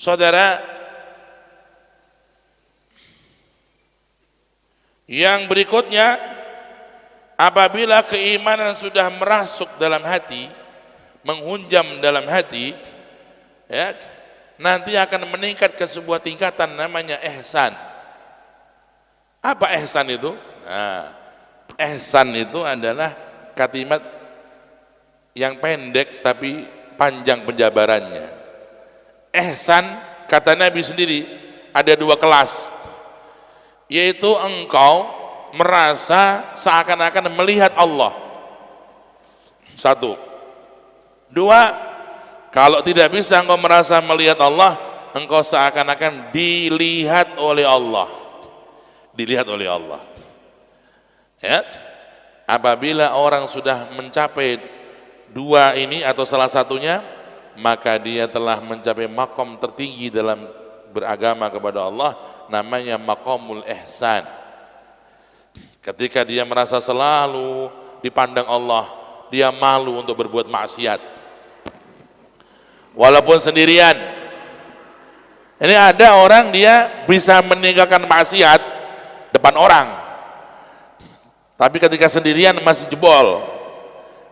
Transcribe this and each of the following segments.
Saudara, yang berikutnya, apabila keimanan sudah merasuk dalam hati, menghunjam dalam hati, ya, nanti akan meningkat ke sebuah tingkatan namanya ihsan. Apa ihsan itu? Nah, ihsan itu adalah kalimat yang pendek tapi panjang penjabarannya. Ihsan, kata Nabi sendiri, ada dua kelas, yaitu engkau merasa seakan-akan melihat Allah. Satu. Dua, kalau tidak bisa engkau merasa melihat Allah, engkau seakan-akan dilihat oleh Allah. Dilihat oleh Allah. Ya. Apabila orang sudah mencapai dua ini atau salah satunya, maka dia telah mencapai makom tertinggi dalam beragama kepada Allah, namanya makomul ihsan. Ketika dia merasa selalu dipandang Allah, dia malu untuk berbuat maksiat walaupun sendirian. Ini ada orang dia bisa meninggalkan maksiat depan orang, tapi ketika sendirian masih jebol,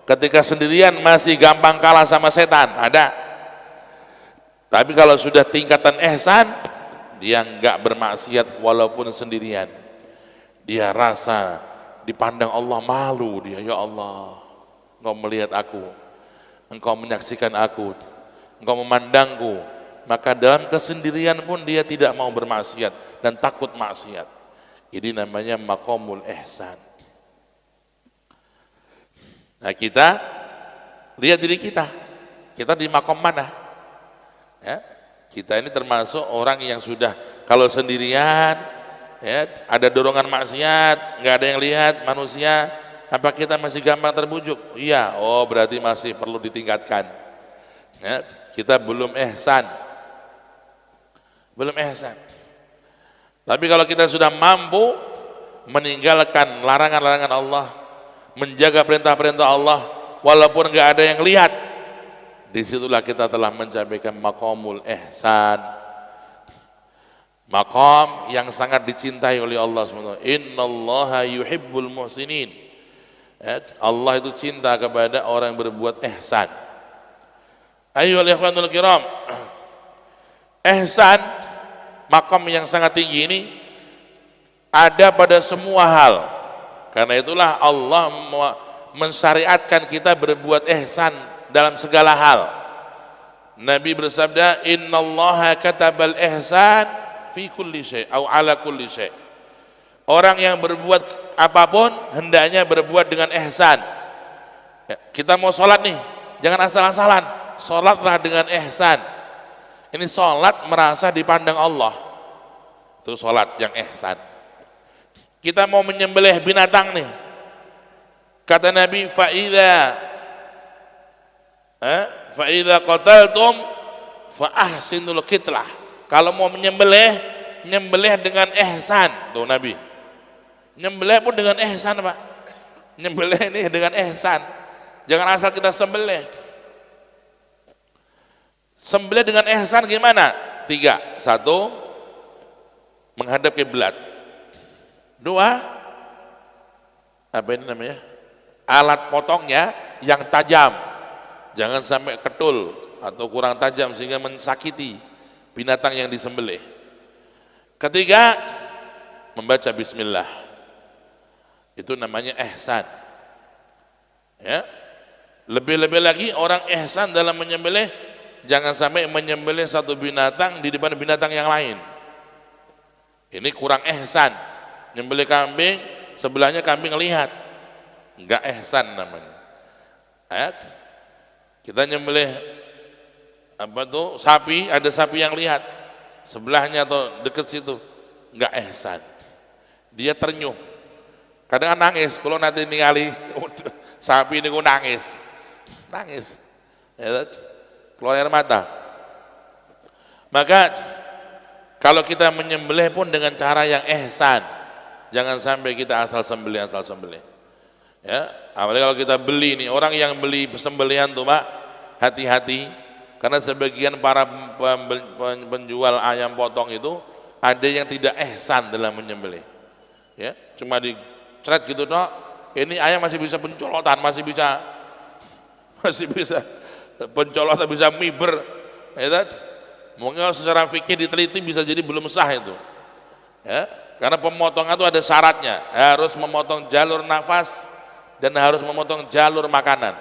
ketika sendirian masih gampang kalah sama setan, ada. Tapi kalau sudah tingkatan ihsan, dia enggak bermaksiat walaupun sendirian. Dia rasa dipandang Allah, malu dia, ya Allah, engkau melihat aku, engkau menyaksikan aku, engkau memandangku. Maka dalam kesendirian pun dia tidak mau bermaksiat dan takut maksiat. Ini namanya maqamul ihsan. Nah, kita lihat diri kita di maqam mana? Ya, kita ini termasuk orang yang sudah kalau sendirian, ya, ada dorongan maksiat, nggak ada yang lihat manusia, apa kita masih gampang terbujuk? Iya, oh berarti masih perlu ditingkatkan. Ya, kita belum ihsan, belum ihsan. Tapi kalau kita sudah mampu meninggalkan larangan-larangan Allah, menjaga perintah-perintah Allah, walaupun nggak ada yang lihat, disitulah kita telah mencapai maqamul ihsan. Maqam yang sangat dicintai oleh Allah SWT. Innallaha yuhibbul muhsinin. Allah itu cinta kepada orang yang berbuat ihsan. Ayyuhal ikhwanul kiram, ihsan, maqam yang sangat tinggi ini ada pada semua hal. Karena itulah Allah mensyariatkan kita berbuat ihsan dalam segala hal. Nabi bersabda, innallaha katabal ihsan fi kulli syai' au ala kulli syai'. Orang yang berbuat apapun hendaknya berbuat dengan ihsan. Ya, kita mau sholat nih, jangan asal-asalan, sholatlah dengan ihsan. Ini sholat merasa dipandang Allah, itu sholat yang ihsan. Kita mau menyembelih binatang nih, kata Nabi, fa'idha qataltum fa'ahsinul qitlah. Kalau mau menyembelih, nyembelih dengan ihsan. Tuh Nabi, nyembelih pun dengan ihsan, Pak. Nyembelih ini dengan ihsan, jangan asal kita sembelih. Sembelih dengan ihsan gimana? 3. 1, menghadap kiblat. 2, apa ini namanya? Alat potongnya yang tajam, jangan sampai ketul atau kurang tajam sehingga mensakiti binatang yang disembelih. 3, membaca bismillah. Itu namanya ihsan. Ya. Lebih-lebih lagi orang ihsan dalam menyembelih, jangan sampai menyembelih satu binatang di depan binatang yang lain. Ini kurang ihsan. Nyembelih kambing, sebelahnya kambing lihat, enggak ihsan namanya. Kita nyembelih sapi, ada sapi yang lihat, sebelahnya atau dekat situ, enggak ihsan. Dia ternyuh, kadang nangis. Kalau nanti ningali sapi ini nangis, ya, keluar air mata. Maka kalau kita menyembelih pun dengan cara yang ihsan, jangan sampai kita asal sembelih. Ya, apalagi kalau kita beli nih, orang yang beli sembelihan tuh Pak, hati-hati. Karena sebagian para penjual ayam potong itu ada yang tidak ihsan dalam menyembelih. Ya, cuma dicret gitu dok. Ini ayam masih bisa pencolotan, masih bisa pencolotan, bisa miber. Ya, mungkin secara fikih diteliti bisa jadi belum sah itu. Ya, karena pemotongan itu ada syaratnya, harus memotong jalur nafas dan harus memotong jalur makanan,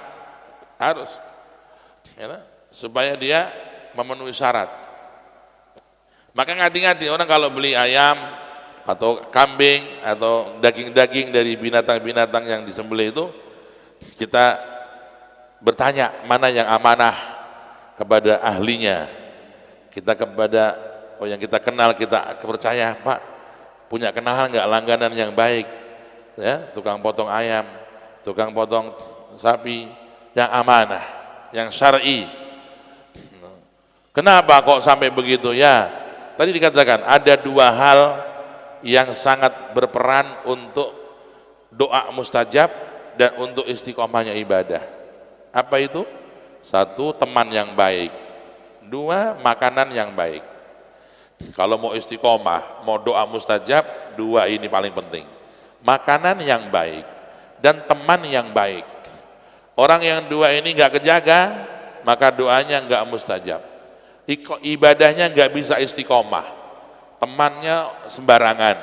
harus, ya, supaya dia memenuhi syarat. Maka hati-hati orang kalau beli ayam atau kambing atau daging-daging dari binatang-binatang yang disembelih itu, kita bertanya mana yang amanah kepada ahlinya, kita kepada yang kita kenal, kita percaya, Pak punya kenalan nggak langganan yang baik, ya, tukang potong ayam, tukang potong sapi yang amanah, yang syar'i. Kenapa kok sampai begitu? Ya, tadi dikatakan ada dua hal yang sangat berperan untuk doa mustajab dan untuk istiqomahnya ibadah. Apa itu? Satu, teman yang baik. Dua, makanan yang baik. Kalau mau istiqomah, mau doa mustajab, dua ini paling penting. Makanan yang baik dan teman yang baik. Orang yang dua ini nggak kejaga, maka doanya nggak mustajab. Ibadahnya nggak bisa istiqomah. Temannya sembarangan,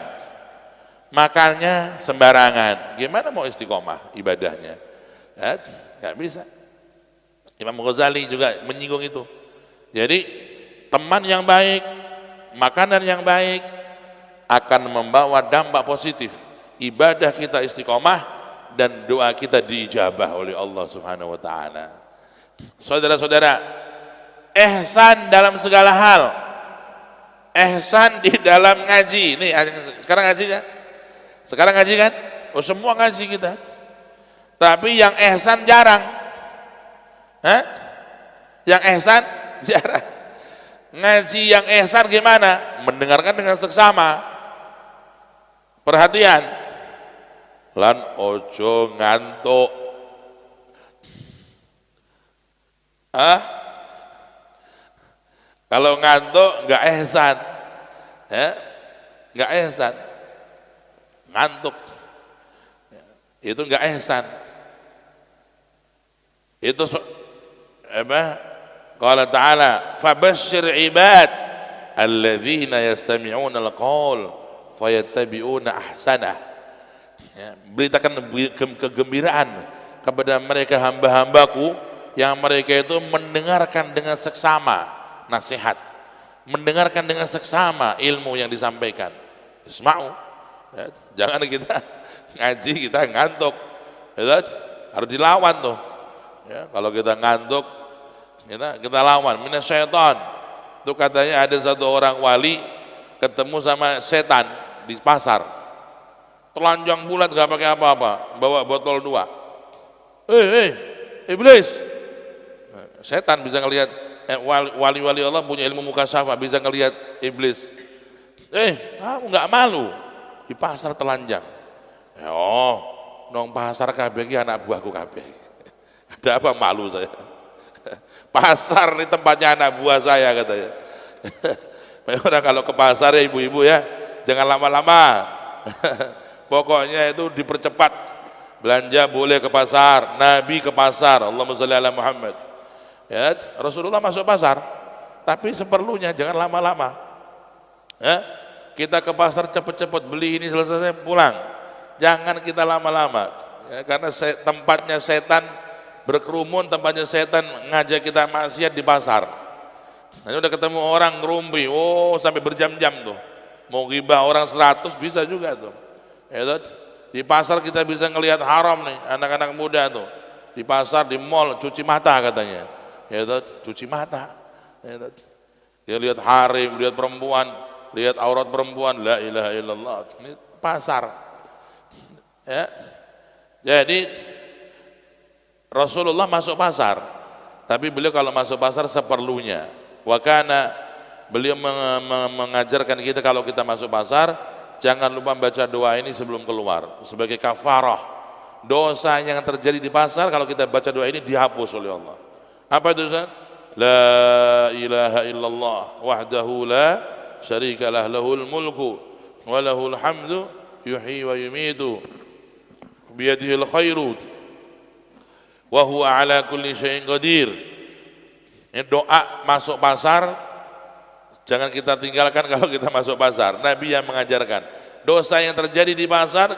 makannya sembarangan, gimana mau istiqomah ibadahnya? Ya, nggak bisa. Imam Ghazali juga menyinggung itu. Jadi teman yang baik, makanan yang baik akan membawa dampak positif. Ibadah kita istiqomah dan doa kita diijabah oleh Allah Subhanahu wa taala. Saudara-saudara, ihsan dalam segala hal. Ihsan di dalam ngaji. Nih, sekarang ngaji ya? Sekarang ngaji kan? Oh, semua ngaji kita. Tapi yang ihsan jarang. Hah? Yang ihsan jarang. Ngaji yang ihsan gimana? Mendengarkan dengan seksama. Perhatian. Lan ojo ngantuk. Hah? Kalau ngantuk nggak ihsan, ya, nggak ihsan, ngantuk, itu nggak ihsan. Itu apa? Qala ta'ala, fabashshir ibad alladzina yastami'una al-qaul fayattabi'una ahsanah. Ya, beritakan kegembiraan kepada mereka hamba-hambaku yang mereka itu mendengarkan dengan seksama nasihat, mendengarkan dengan seksama ilmu yang disampaikan. Isma'u, ya, jangan kita ngaji kita ngantuk, ya, harus dilawan tuh. Ya, kalau kita ngantuk, kita lawan. Minasyaiton. Itu katanya ada satu orang wali ketemu sama setan di pasar, telanjang bulat gak pakai apa-apa, bawa botol 2. Iblis, setan bisa ngelihat. Wali-wali Allah punya ilmu mukasyafah, bisa ngelihat iblis. Kamu nggak malu di pasar telanjang? Oh, nong pasar kabeh anak buahku kabeh. Ada apa malu saya? Pasar ini tempatnya anak buah saya katanya. Orang kalau ke pasar ya ibu-ibu ya, jangan lama-lama. Pokoknya itu dipercepat. Belanja boleh ke pasar, Nabi ke pasar, Allahumma sholli ala Muhammad. Ya, Rasulullah masuk pasar, tapi seperlunya, jangan lama-lama. Ya, kita ke pasar cepet-cepet beli ini selesai pulang, jangan kita lama-lama. Ya, karena tempatnya setan berkerumun, tempatnya setan ngajak kita maksiat di pasar. Nah, udah ketemu orang ngerumpi, sampai berjam-jam tuh. Mau ghibah orang 100 bisa juga tuh. Ya, di pasar kita bisa ngelihat haram nih, anak-anak muda tuh. Di pasar, di mall, cuci mata katanya. Ya, cuci mata. Ya, dia lihat harim, lihat perempuan, lihat aurat perempuan, la ilaha illallah. Ini pasar. Ya. Jadi Rasulullah masuk pasar, tapi beliau kalau masuk pasar seperlunya. Wakana, beliau mengajarkan kita kalau kita masuk pasar, jangan lupa baca doa ini sebelum keluar sebagai kafarah. Dosa yang terjadi di pasar kalau kita baca doa ini dihapus oleh Allah. Apa itu Ustaz? La ilaha illallah wahdahu la syarika lah lahul mulku wa lahul hamdu yuhyi wa yumitu biyadihil khairu wa huwa ala kulli syai'in qadir. Ini doa masuk pasar, jangan kita tinggalkan kalau kita masuk pasar. Nabi yang mengajarkan. Dosa yang terjadi di pasar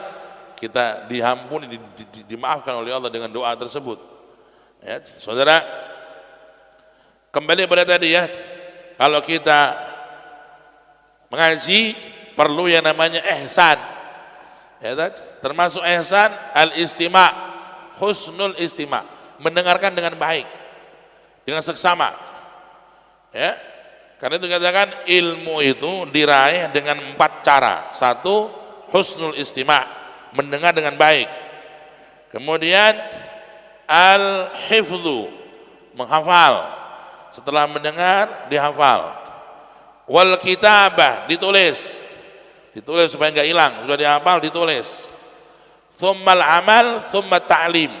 kita diampuni, dimaafkan oleh Allah dengan doa tersebut. Ya, saudara, kembali pada tadi ya, kalau kita mengaji perlu yang namanya ihsan. Ya, termasuk ihsan al-istima', husnul istima', mendengarkan dengan baik, dengan seksama. Ya, karena itu katakan ilmu itu diraih dengan 4 cara. 1, husnul istima', mendengar dengan baik. Kemudian al-hifdzu, menghafal. Setelah mendengar dihafal. Wal kitabah, ditulis supaya enggak hilang, sudah dihafal ditulis. Tsummal amal, tsumma ta'lim.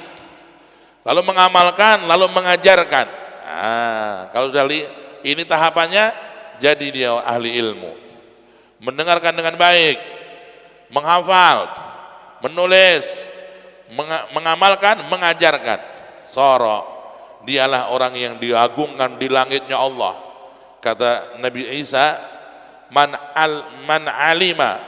Lalu mengamalkan, lalu mengajarkan. Kalau sudah ini tahapannya, jadi dia ahli ilmu. Mendengarkan dengan baik, menghafal, menulis, mengamalkan, mengajarkan. Soro, dialah orang yang diagungkan di langitnya Allah. Kata Nabi Isa, man alima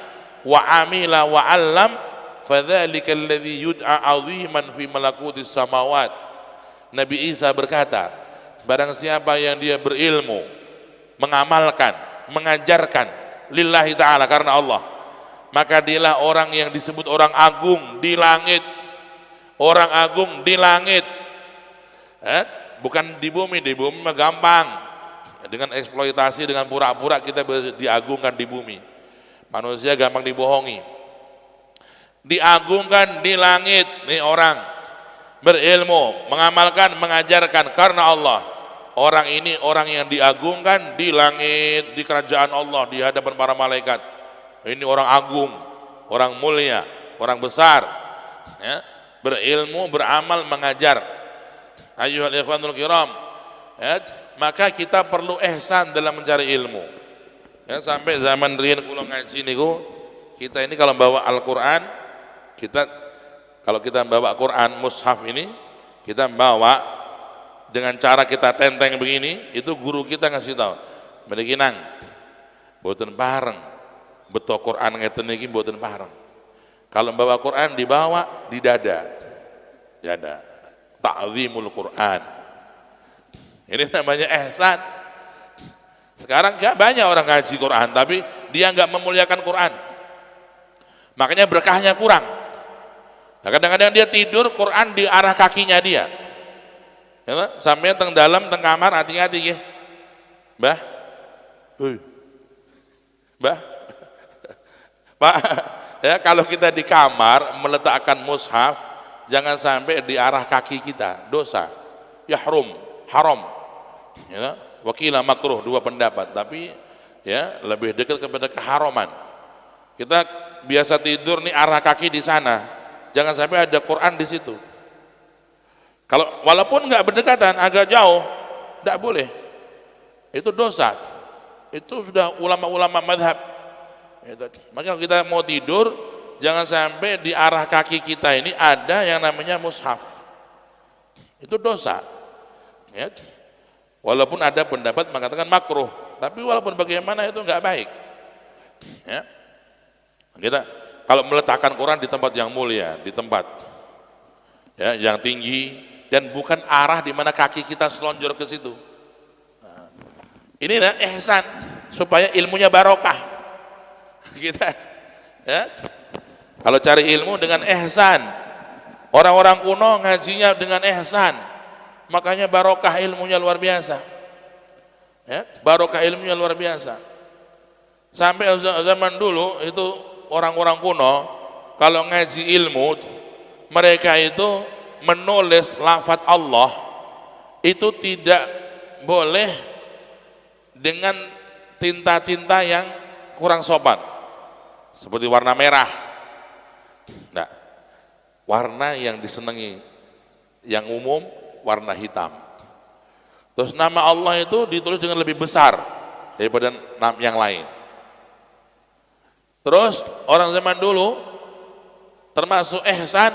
wa amila wa allam fadzalika alladzi yud'a 'aziman fi malakutis samawat. Nabi Isa berkata, barang siapa yang dia berilmu, mengamalkan, mengajarkan lillahi ta'ala, karena Allah, maka dialah orang yang disebut orang agung di langit. Orang agung di langit, bukan di bumi mah gampang. Dengan eksploitasi, dengan pura-pura kita diagungkan di bumi. Manusia gampang dibohongi. Diagungkan di langit, nih orang berilmu, mengamalkan, mengajarkan karena Allah. Orang ini orang yang diagungkan di langit, di kerajaan Allah, di hadapan para malaikat. Ini orang agung, orang mulia, orang besar. Ya, berilmu, beramal, mengajar. Ayyuhal ikhwanul kiram, ya, maka kita perlu ihsan dalam mencari ilmu. Ya, sampai zaman riyen kula ngaji niku, kita ini kalau bawa Al-Qur'an, kalau kita bawa Quran mushaf ini, kita bawa dengan cara kita tenteng begini, itu guru kita ngasih tahu, mriki nang mboten pareng beto Quran ngeten iki, mboten pareng. Kalau bawa Quran dibawa di dada. Ta'zimul Quran. Ini namanya ihsan. Sekarang gak banyak orang ngaji Quran, tapi dia gak memuliakan Quran. Makanya berkahnya kurang. Nah, kadang-kadang dia tidur, Quran di arah kakinya dia. Ya, sampai teng dalam, teng kamar, hati-hati ya. Mbah, Mbah, Pak, ya, kalau kita di kamar meletakkan mushaf, jangan sampai di arah kaki kita, dosa. Haram. Ya, wakilah makruh, 2 pendapat, tapi ya lebih dekat kepada keharaman. Kita biasa tidur nih arah kaki di sana, jangan sampai ada Quran di situ. Kalau walaupun nggak berdekatan, agak jauh, tidak boleh. Itu dosa. Itu sudah ulama-ulama madhab. Maka kalau kita mau tidur, jangan sampai di arah kaki kita ini ada yang namanya mushaf. Itu dosa. Ya. Walaupun ada pendapat mengatakan makruh, tapi walaupun bagaimana itu enggak baik. Ya. Kita kalau meletakkan Quran di tempat yang mulia, di tempat ya yang tinggi, dan bukan arah di mana kaki kita selonjor ke situ. Nah, ini ihsan supaya ilmunya barokah. Kita ya. Kalau cari ilmu dengan ihsan, orang-orang kuno ngajinya dengan ihsan. Makanya barokah ilmunya luar biasa. Ya, barokah ilmunya luar biasa. Sampai zaman dulu itu orang-orang kuno kalau ngaji ilmu, mereka itu menulis lafaz Allah itu tidak boleh dengan tinta-tinta yang kurang sopan. Seperti warna merah. Nah, warna yang disenangi yang umum warna hitam. Terus nama Allah itu ditulis dengan lebih besar daripada nama yang lain. Terus orang zaman dulu termasuk ihsan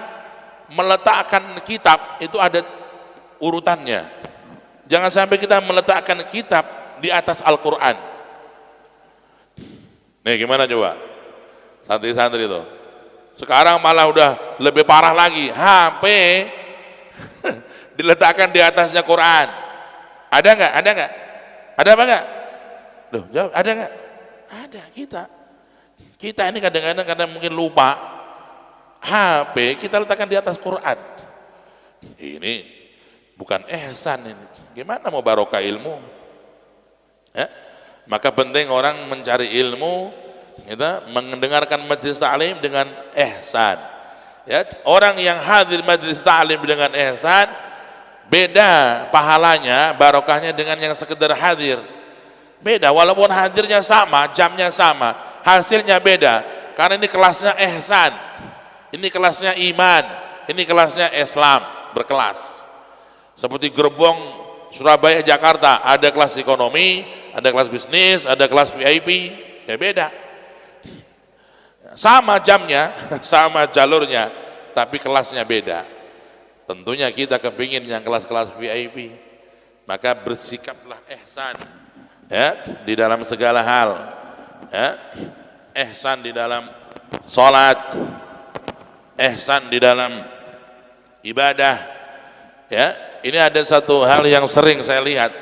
meletakkan kitab itu ada urutannya. Jangan sampai kita meletakkan kitab di atas Al-Quran. Nih gimana coba santri-santri itu? Sekarang malah udah lebih parah lagi, HP diletakkan di atasnya Quran. Ada nggak? Ada nggak? Ada apa nggak? Loh, jawab, ada nggak? Ada. Kita ini kadang-kadang karena mungkin lupa, HP kita letakkan di atas Quran. Ini bukan ihsan ini. Gimana mau barokah ilmu? Ya? Maka penting orang mencari ilmu, kita mendengarkan majelis ta'lim dengan ihsan. Ya, orang yang hadir majelis ta'lim dengan ihsan beda pahalanya, barokahnya dengan yang sekedar hadir. Beda, walaupun hadirnya sama, jamnya sama, hasilnya beda. Karena ini kelasnya ihsan, ini kelasnya iman, ini kelasnya Islam, berkelas. Seperti gerbong Surabaya Jakarta, ada kelas ekonomi, ada kelas bisnis, ada kelas VIP, ya beda. Sama jamnya, sama jalurnya, tapi kelasnya beda. Tentunya kita kepingin yang kelas-kelas VIP, maka bersikaplah ihsan, ya, di dalam segala hal, ya, ihsan di dalam sholat, ihsan di dalam ibadah, ya. Ini ada satu hal yang sering saya lihat,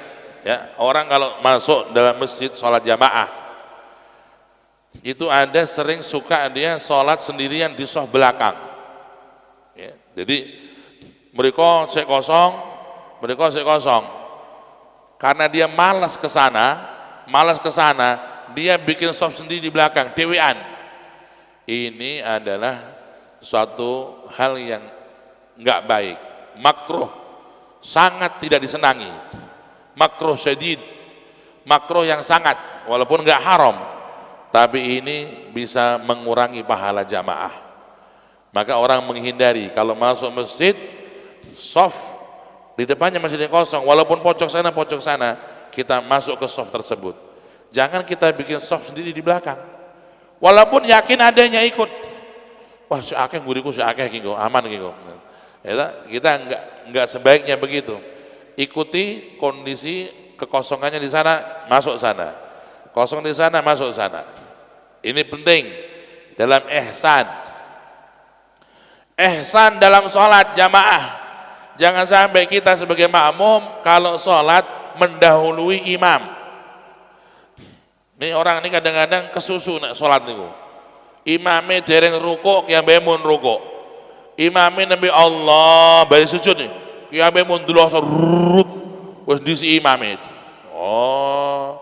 ya, orang kalau masuk dalam masjid sholat jamaah, itu ada sering suka dia sholat sendirian di sof belakang, ya. Jadi mereka saya kosong, karena dia malas ke sana, dia bikin sof sendiri di belakang, dewean. Ini adalah suatu hal yang enggak baik, makruh, sangat tidak disenangi, makruh syadid, makruh yang sangat, walaupun enggak haram, tapi ini bisa mengurangi pahala jamaah. Maka orang menghindari kalau masuk masjid, soft di depannya masjid yang kosong, walaupun pojok sana, kita masuk ke soft tersebut. Jangan kita bikin soft sendiri di belakang, walaupun yakin adanya ikut. Wah, si akeh guriku, si akeh kingo, aman kingo. Kita enggak sebaiknya begitu. Ikuti kondisi kekosongannya di sana, masuk sana. Kosong di sana, masuk sana. Ini penting dalam ihsan. Ihsan dalam sholat jamaah. Jangan sampai kita sebagai makmum kalau sholat mendahului imam. Ini orang ini kadang-kadang kesusu nak sholat niku. Imamnya dereng rukuk, yang bemun rukuk. Imamnya nabi Allah bari sujud nih. Yang bemun dulu serut, wes disi imamnya. Oh,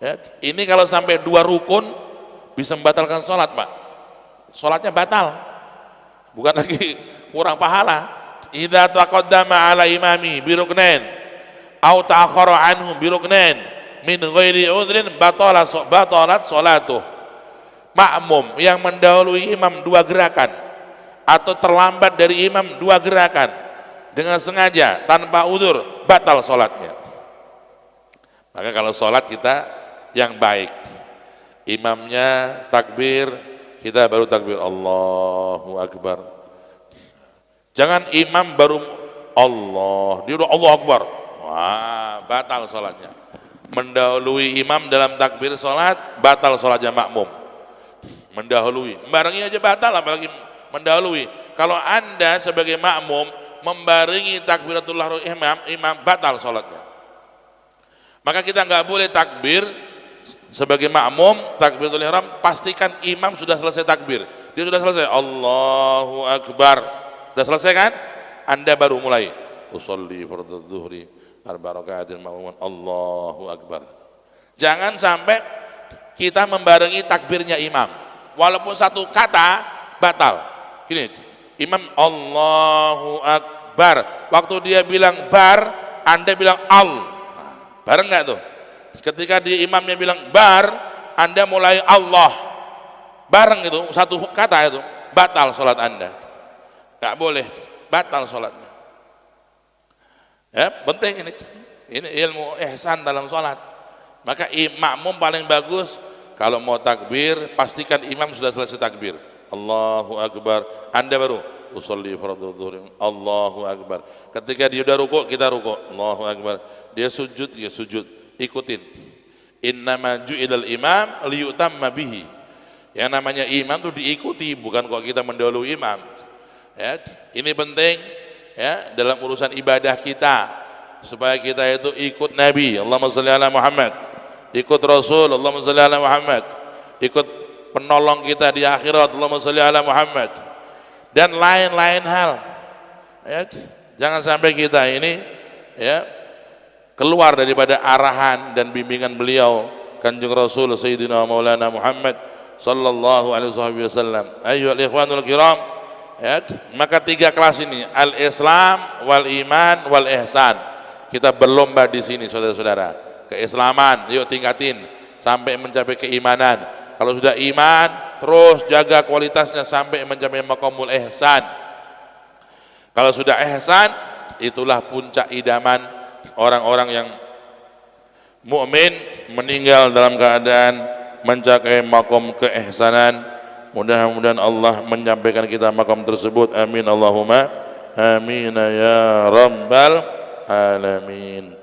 ya. Ini kalau sampai 2 rukun bisa membatalkan sholat, Pak. Sholatnya batal, bukan lagi kurang pahala. Idza taqaddama ala imami biruknain au ta'akhkhara anhu biruknain min ghairi udhrin batalat salatuh. Makmum yang mendahului imam 2 gerakan atau terlambat dari imam 2 gerakan dengan sengaja tanpa udzur, batal salatnya. Maka kalau salat kita yang baik, imamnya takbir, kita baru takbir Allahu Akbar. Jangan imam baru Allah, dia udah Allah Akbar, wah batal sholatnya. Mendahului imam dalam takbir sholat, batal sholatnya makmum. Mendahului, membarengi aja batal, apalagi mendahului. Kalau anda sebagai makmum membarengi takbiratul imam, batal sholatnya. Maka kita nggak boleh takbir sebagai makmum, takbiratul ihram, pastikan imam sudah selesai takbir. Dia sudah selesai, Allahu Akbar. Sudah selesai kan? Anda baru mulai. Usolli fardhu dzuhri arba rakaatin ma'muman, Allahu Akbar. Jangan sampai kita membarengi takbirnya imam. Walaupun satu kata batal. Gini, imam Allahu Akbar. Waktu dia bilang bar, Anda bilang al. Nah, bareng nggak tuh? Ketika di imamnya bilang bar, Anda mulai Allah. Bareng itu, satu kata itu, batal sholat Anda. Nggak boleh, batal sholatnya. Ya, penting ini. Ini ilmu ihsan dalam sholat. Maka makmum paling bagus kalau mau takbir, pastikan imam sudah selesai takbir. Allahu Akbar. Anda baru usolli fardhu dhuhri. Allahu Akbar. Ketika dia udah rukuk, kita rukuk. Allahu Akbar. Dia sujud, dia sujud. Ikutin. Innama ju'ilal imam liyutamma bihi. Yang namanya imam itu diikuti, bukan kok kita mendahului imam. Ya, ini penting ya dalam urusan ibadah kita, supaya kita itu ikut Nabi, Allahumma shalli ala Muhammad, ikut Rasul, Allahumma shalli ala Muhammad, ikut penolong kita di akhirat, Allahumma shalli ala Muhammad, dan lain-lain hal. Ya, jangan sampai kita ini ya keluar daripada arahan dan bimbingan beliau Kanjeng Rasul Sayyidina Maulana Muhammad sallallahu alaihi wasallam. Ayyuhal ikhwanul kiram, ya, maka 3 kelas ini, al-Islam, wal iman, wal ihsan. Kita berlomba di sini saudara-saudara. Keislaman yuk tingkatin sampai mencapai keimanan. Kalau sudah iman, terus jaga kualitasnya sampai mencapai maqamul ihsan. Kalau sudah ihsan, itulah puncak idaman orang-orang yang mukmin, meninggal dalam keadaan mencapai maqam keihsanan. Mudah-mudahan Allah menyampaikan kita maqam tersebut. Amin Allahumma amin ya rabbal alamin.